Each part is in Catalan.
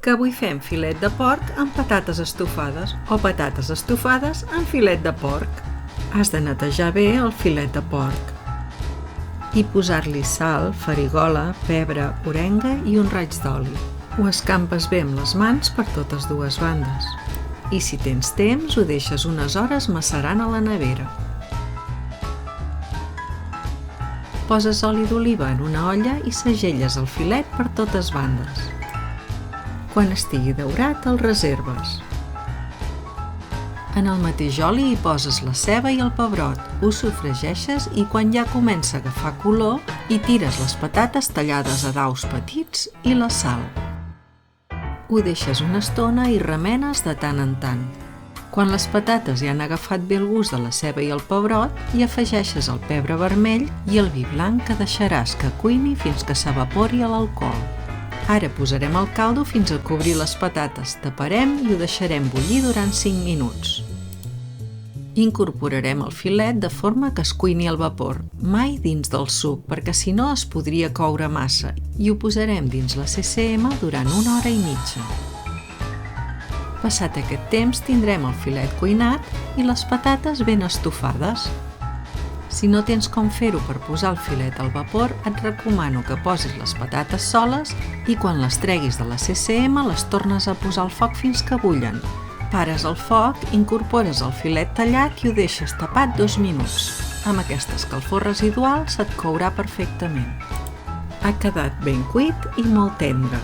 que avui fem filet de porc amb patates estofades o patates estofades amb filet de porc. Has de netejar bé el filet de porc i posar-li sal, farigola, pebre, orenga i un raig d'oli. Ho escampes bé amb les mans per totes dues bandes. I si tens temps, ho deixes unes hores macerant a la nevera. Poses oli d'oliva en una olla i segelles el filet per totes bandes. Quan estigui daurat, el reserves. En el mateix oli hi poses la ceba i el pebrot, ho sofregeixes i quan ja comença a agafar color, hi tires les patates tallades a daus petits i la sal. Ho deixes una estona i remenes de tant en tant. Quan les patates ja han agafat bé el gust de la ceba i el pebrot, hi afegeixes el pebre vermell i el vi blanc que deixaràs que cuini fins que s'evapori l'alcohol. Ara posarem el caldo fins a cobrir les patates, taparem i ho deixarem bullir durant 5 minuts. Incorporarem el filet de forma que es cuini al vapor, mai dins del suc, perquè si no es podria coure massa, i ho posarem dins la CCM durant 1 hora i mitja. Passat aquest temps tindrem el filet cuinat i les patates ben estofades. Si no tens com fer-ho per posar el filet al vapor, et recomano que posis les patates soles i quan les treguis de la CCM les tornes a posar al foc fins que bullen. Pares el foc, incorpores el filet tallat i ho deixes tapat 2 minuts. Amb aquesta escalfor residual se't courà perfectament. Ha quedat ben cuit i molt tendre.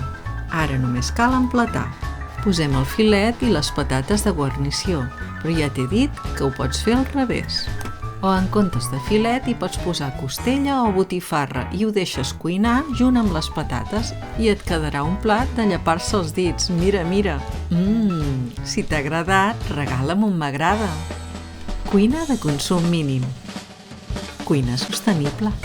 Ara només cal emplatar. Posem el filet i les patates de guarnició, però ja t'he dit que ho pots fer al revés. O en comptes de filet hi pots posar costella o botifarra i ho deixes cuinar junt amb les patates i et quedarà un plat de llepar-se els dits. Mira, mira! Si t'ha agradat, regala'm un m'agrada. Cuina de consum mínim. Cuina sostenible.